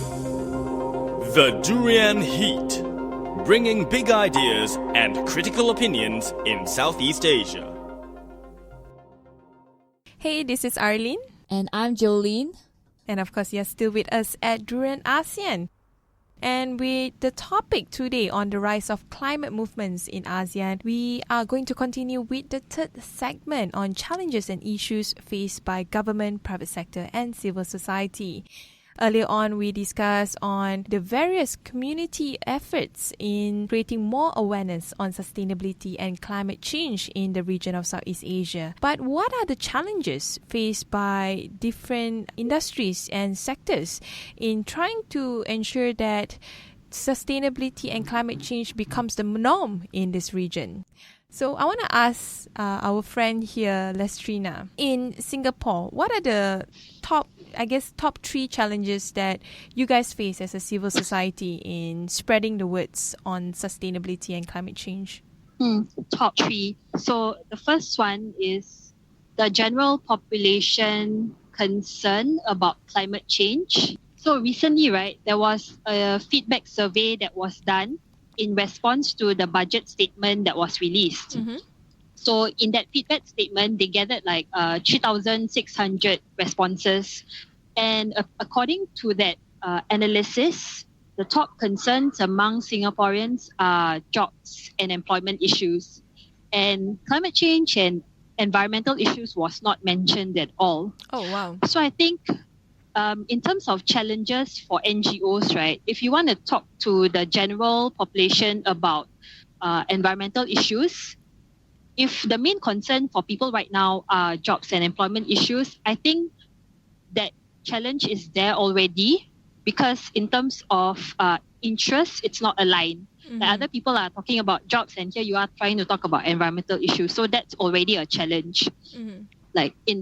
The Durian Heat, bringing big ideas and critical opinions in Southeast Asia. Hey, this is Arlene. And I'm Jolene. And of course, you're still with us at Durian ASEAN. And with the topic today on the rise of climate movements in ASEAN, we are going to continue with the third segment on challenges and issues faced by government, private sector, and civil society. Earlier on, we discussed on the various community efforts in creating more awareness on sustainability and climate change in the region of Southeast Asia. But what are the challenges faced by different industries and sectors in trying to ensure that sustainability and climate change becomes the norm in this region? So I want to ask our friend here, Lastrina, in Singapore, what are the top three challenges that you guys face as a civil society in spreading the words on sustainability and climate change? Top three. So the first one is the general population concern about climate change. So recently, right, there was a feedback survey that was done in response to the budget statement that was released. Mm-hmm. So in that feedback statement, they gathered 3,600 responses. And according to that analysis, the top concerns among Singaporeans are jobs and employment issues. And climate change and environmental issues was not mentioned at all. Oh, wow. So I think in terms of challenges for NGOs, right, if you want to talk to the general population about environmental issues, if the main concern for people right now are jobs and employment issues, I think that challenge is there already because in terms of interest, it's not aligned. Mm-hmm. The other people are talking about jobs and here you are trying to talk about environmental issues. So that's already a challenge, in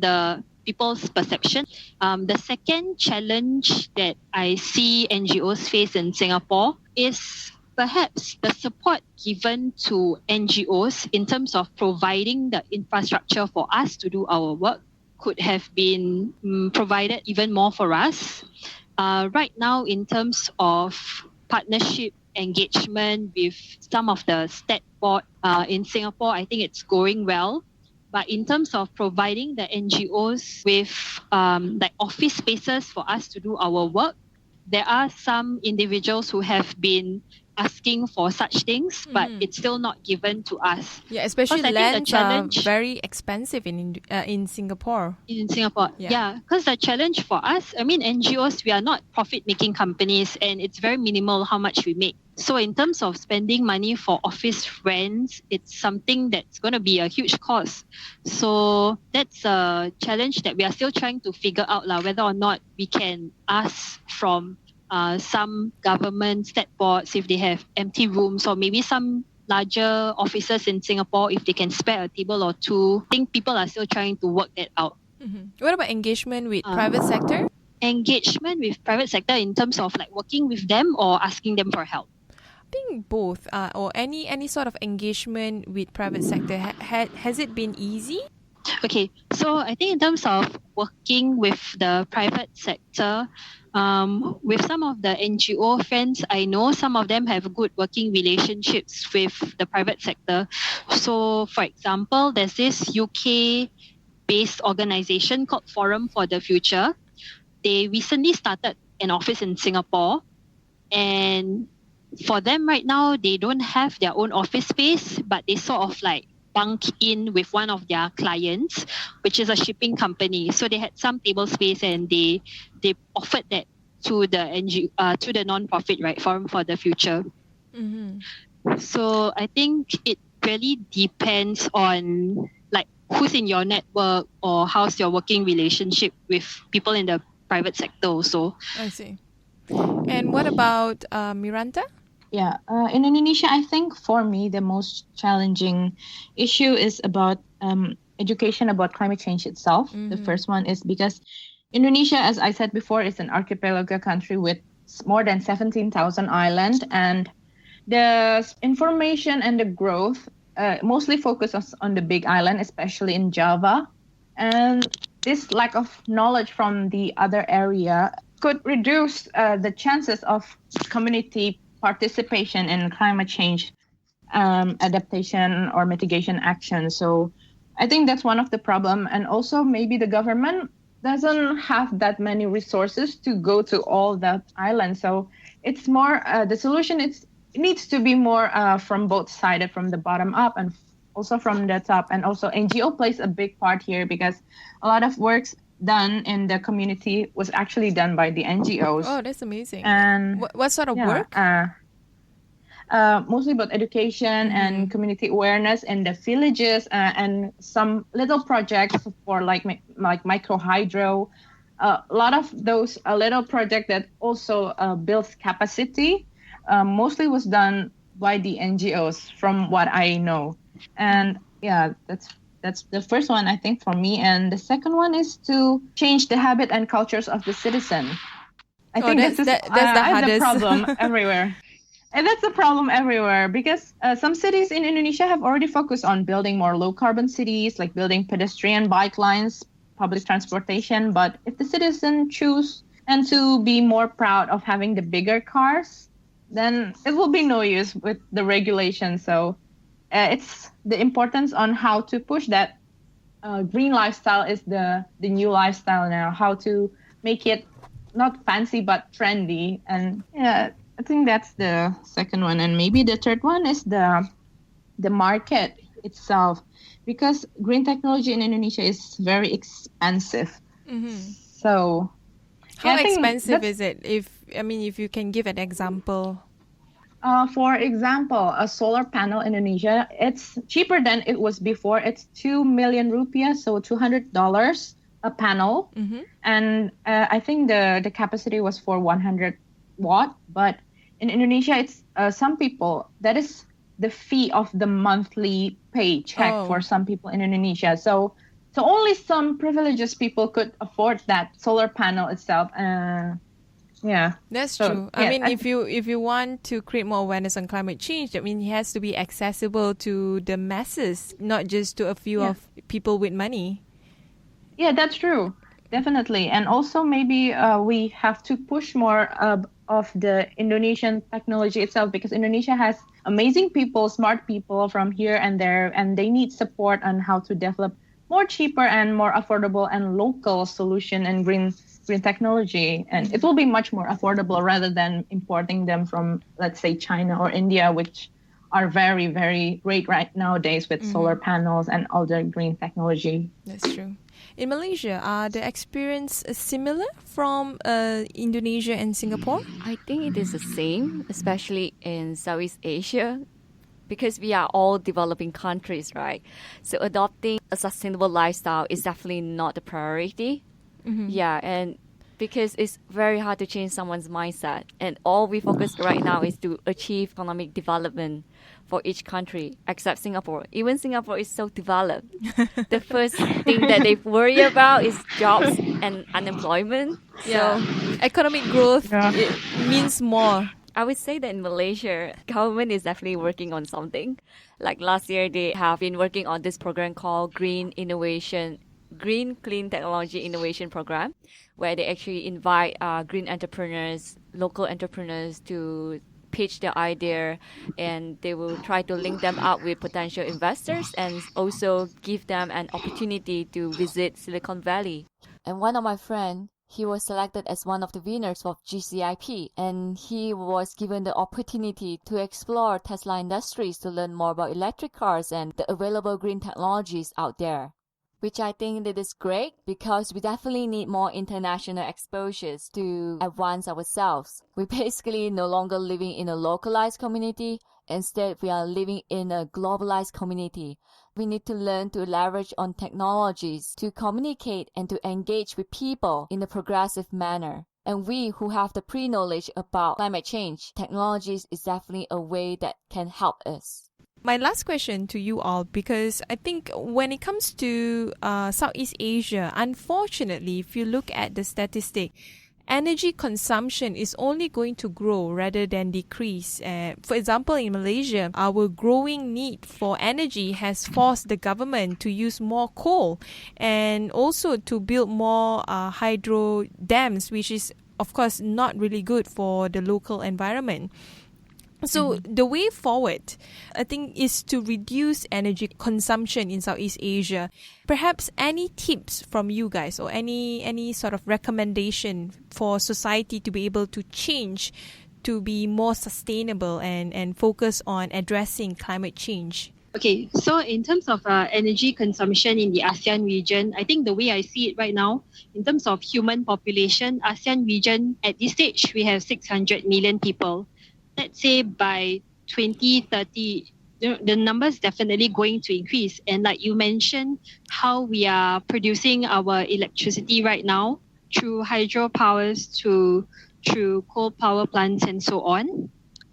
the people's perception. The second challenge that I see NGOs face in Singapore is perhaps the support given to NGOs in terms of providing the infrastructure for us to do our work could have been provided even more for us. Right now, in terms of partnership engagement with some of the state board in Singapore, I think it's going well. But in terms of providing the NGOs with office spaces for us to do our work, there are some individuals who have been asking for such things, but it's still not given to us. Yeah, especially lands are very expensive in Singapore. In Singapore, yeah. Because the challenge for us, NGOs, we are not profit-making companies and it's very minimal how much we make. So in terms of spending money for office rents, it's something that's going to be a huge cost. So that's a challenge that we are still trying to figure out whether or not we can ask from some government state boards if they have empty rooms, or maybe some larger offices in Singapore if they can spare a table or two. I think people are still trying to work that out. Mm-hmm. What about engagement with private sector? Engagement with private sector in terms of working with them or asking them for help? I think both, or any sort of engagement with private sector. Has it been easy? Okay, so I think in terms of working with the private sector, with some of the NGO friends, I know some of them have good working relationships with the private sector. So, for example, there's this UK-based organization called Forum for the Future. They recently started an office in Singapore, and for them right now, they don't have their own office space, but they sort of bunk in with one of their clients, which is a shipping company. So they had some table space and they offered that to the NGO, to the non-profit, right, Forum for the Future. Mm-hmm. So I think it really depends on who's in your network or how's your working relationship with people in the private sector also. I see. And what about Mirantha? Yeah, in Indonesia, I think for me, the most challenging issue is about education about climate change itself. Mm-hmm. The first one is because Indonesia, as I said before, is an archipelago country with more than 17,000 islands, and the information and the growth mostly focuses on the big island, especially in Java. And this lack of knowledge from the other area could reduce the chances of community participation in climate change adaptation or mitigation action. So I think that's one of the problem. And also maybe the government doesn't have that many resources to go to all the islands. So it's more, the solution it needs to be more from both sides, from the bottom up and also from the top. And also NGO plays a big part here because a lot of works done in the community was actually done by the NGOs. Oh, that's amazing. And what sort of work? Mostly about education and community awareness in the villages and some little projects for like micro hydro. A lot of those little projects that also builds capacity mostly was done by the NGOs from what I know. And yeah, that's the first one I think for me. And the second one is to change the habit and cultures of the citizen. I think that's the hardest problem everywhere. And that's the problem everywhere because some cities in Indonesia have already focused on building more low carbon cities, like building pedestrian bike lines, public transportation. But if the citizen choose and to be more proud of having the bigger cars, then it will be no use with the regulation. So it's the importance on how to push that green lifestyle is the new lifestyle now, how to make it not fancy but trendy. And yeah, I think that's the second one. And maybe the third one is the market itself, because green technology in Indonesia is very expensive. So how expensive is it? If you can give an example. For example, a solar panel in Indonesia, it's cheaper than it was before. It's 2 million rupiah, so $200 a panel. And I think the capacity was for 100 watt. But in Indonesia, it's some people, that is the fee of the monthly paycheck for some people in Indonesia. So only some privileged people could afford that solar panel itself. Yeah, that's true. I mean, if you want to create more awareness on climate change, I mean, it has to be accessible to the masses, not just to a few of people with money. Yeah, that's true. Definitely. And also maybe we have to push more of the Indonesian technology itself, because Indonesia has amazing people, smart people from here and there, and they need support on how to develop more cheaper and more affordable and local solution and green technology. And it will be much more affordable rather than importing them from, let's say, China or India, which are very, very great right nowadays with solar panels and all the green technology. That's true. In Malaysia, are the experience similar from Indonesia and Singapore? I think it is the same, especially in Southeast Asia, because we are all developing countries, right? So adopting a sustainable lifestyle is definitely not a priority. Yeah, and because it's very hard to change someone's mindset. And all we focus right now is to achieve economic development for each country, except Singapore. Even Singapore is so developed. The first thing that they worry about is jobs and unemployment. Yeah. So economic growth it means more. I would say that in Malaysia, government is definitely working on something. Like last year, they have been working on this program called Green Clean Technology Innovation Program, where they actually invite green entrepreneurs, local entrepreneurs to pitch their idea, and they will try to link them up with potential investors and also give them an opportunity to visit Silicon Valley. And one of my friends, he was selected as one of the winners of GCIP, and he was given the opportunity to explore Tesla Industries to learn more about electric cars and the available green technologies out there, which I think that is great because we definitely need more international exposures to advance ourselves. We're basically no longer living in a localized community. Instead, we are living in a globalized community. We need to learn to leverage on technologies to communicate and to engage with people in a progressive manner. And we who have the pre-knowledge about climate change, technologies is definitely a way that can help us. My last question to you all, because I think when it comes to Southeast Asia, unfortunately, if you look at the statistic, energy consumption is only going to grow rather than decrease. For example, in Malaysia, our growing need for energy has forced the government to use more coal and also to build more hydro dams, which is of course, not really good for the local environment. So the way forward, I think, is to reduce energy consumption in Southeast Asia. Perhaps any tips from you guys or any sort of recommendation for society to be able to change to be more sustainable and focus on addressing climate change? Okay, so in terms of energy consumption in the ASEAN region, I think the way I see it right now, in terms of human population, ASEAN region, at this stage, we have 600 million people. Let's say by 2030, the number is definitely going to increase. And like you mentioned, how we are producing our electricity right now through hydropowers through coal power plants and so on.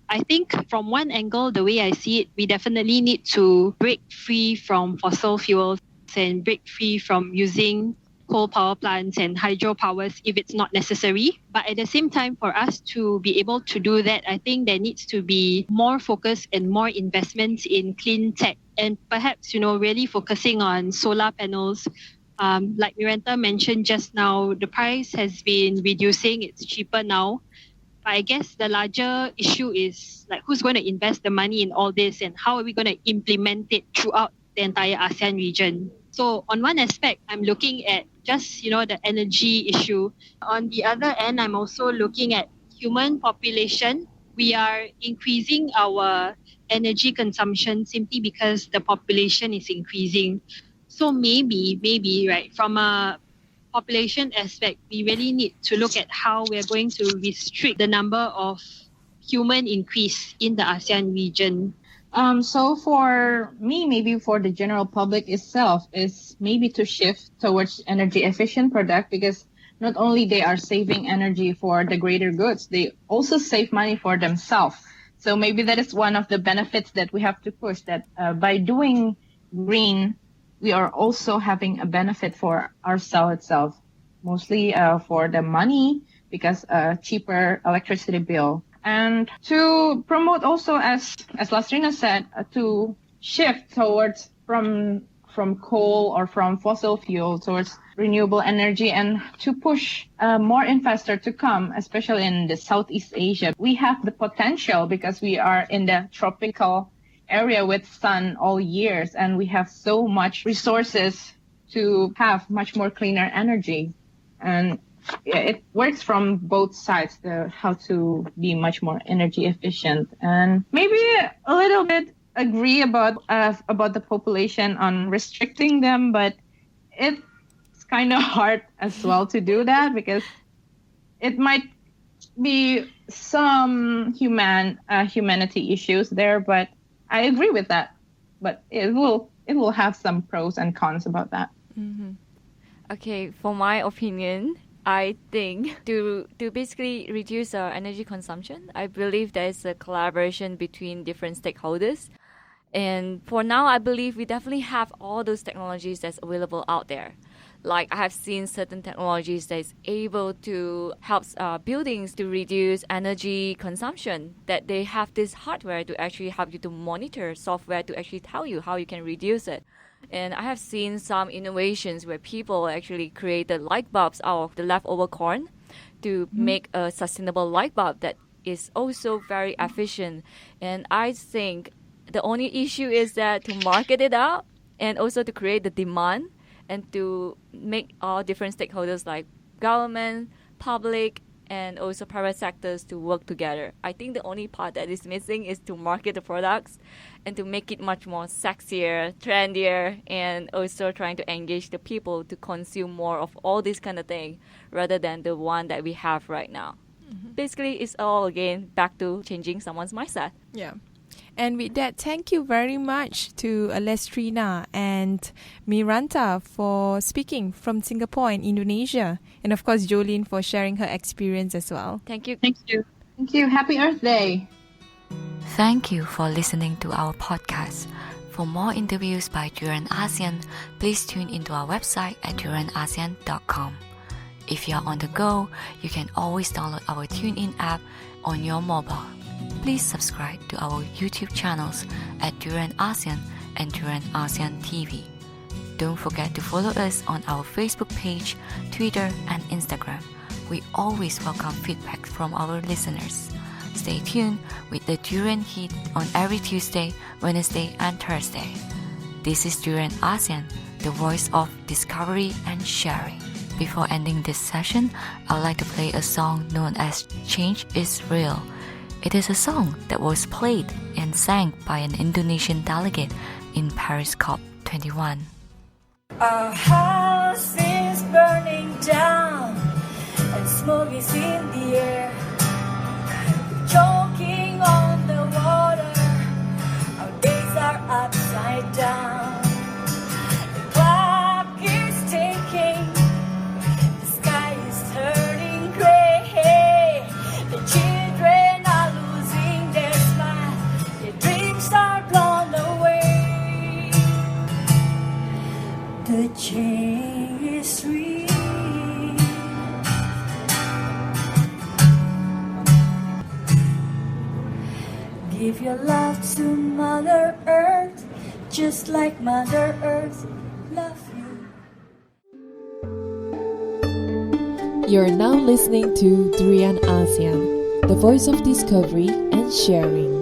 I think from one angle, the way I see it, we definitely need to break free from fossil fuels and break free from using coal power plants and hydropowers if it's not necessary. But at the same time, for us to be able to do that, I think there needs to be more focus and more investments in clean tech and perhaps, really focusing on solar panels. Like Mirantha mentioned just now, the price has been reducing. It's cheaper now. But I guess the larger issue is like who's going to invest the money in all this and how are we going to implement it throughout the entire ASEAN region. So on one aspect, I'm looking at just, the energy issue. On the other end, I'm also looking at human population. We are increasing our energy consumption simply because the population is increasing. So maybe, right, from a population aspect, we really need to look at how we're going to restrict the number of human increase in the ASEAN region. So for me, maybe for the general public itself, is maybe to shift towards energy efficient product, because not only they are saving energy for the greater goods, they also save money for themselves. So maybe that is one of the benefits that we have to push, that by doing green, we are also having a benefit for ourselves itself, mostly for the money, because cheaper electricity bill. And to promote also, as Lastrina said, to shift towards from coal or from fossil fuel towards renewable energy, and to push more investors to come, especially in the Southeast Asia. We have the potential because we are in the tropical area with sun all years, and we have so much resources to have much more cleaner energy. And it works from both sides, how to be much more energy efficient. And maybe a little bit agree about the population on restricting them, but it's kind of hard as well to do that, because it might be some humanity issues there. But I agree with that. But it will have some pros and cons about that. Mm-hmm. Okay, for my opinion, I think to basically reduce our energy consumption, I believe there is a collaboration between different stakeholders. And for now, I believe we definitely have all those technologies that's available out there. Like I have seen certain technologies that is able to help buildings to reduce energy consumption, that they have this hardware to actually help you to monitor, software to actually tell you how you can reduce it. And I have seen some innovations where people actually create the light bulbs out of the leftover corn to make a sustainable light bulb that is also very efficient. And I think the only issue is that to market it out and also to create the demand and to make all different stakeholders like government, public, and also private sectors to work together. I think the only part that is missing is to market the products and to make it much more sexier, trendier, and also trying to engage the people to consume more of all this kind of thing rather than the one that we have right now. Mm-hmm. Basically, it's all again back to changing someone's mindset. Yeah. And with that, thank you very much to Lastrina and Mirantha for speaking from Singapore and Indonesia. And of course, Jolene for sharing her experience as well. Thank you. Thank you. Thank you. Happy Earth Day. Thank you for listening to our podcast. For more interviews by Journe ASEAN, please tune into our website at journeasean.com. If you are on the go, you can always download our TuneIn app on your mobile. Please subscribe to our YouTube channels at Durian ASEAN and Durian ASEAN TV. Don't forget to follow us on our Facebook page, Twitter, and Instagram. We always welcome feedback from our listeners. Stay tuned with the Durian Heat on every Tuesday, Wednesday, and Thursday. This is Durian ASEAN, the voice of discovery and sharing. Before ending this session, I'd like to play a song known as Change is Real. It is a song that was played and sang by an Indonesian delegate in Paris COP21. Our house is burning down and smoke is in the air. We're choking on the water, our days are upside down. The clock is ticking, the sky is turning gray. The children are losing their smile, their dreams are blown away. The change is real. Give your love to Mother Earth, just like Mother Earth loves you. You're now listening to Durian ASEAN, the voice of discovery and sharing.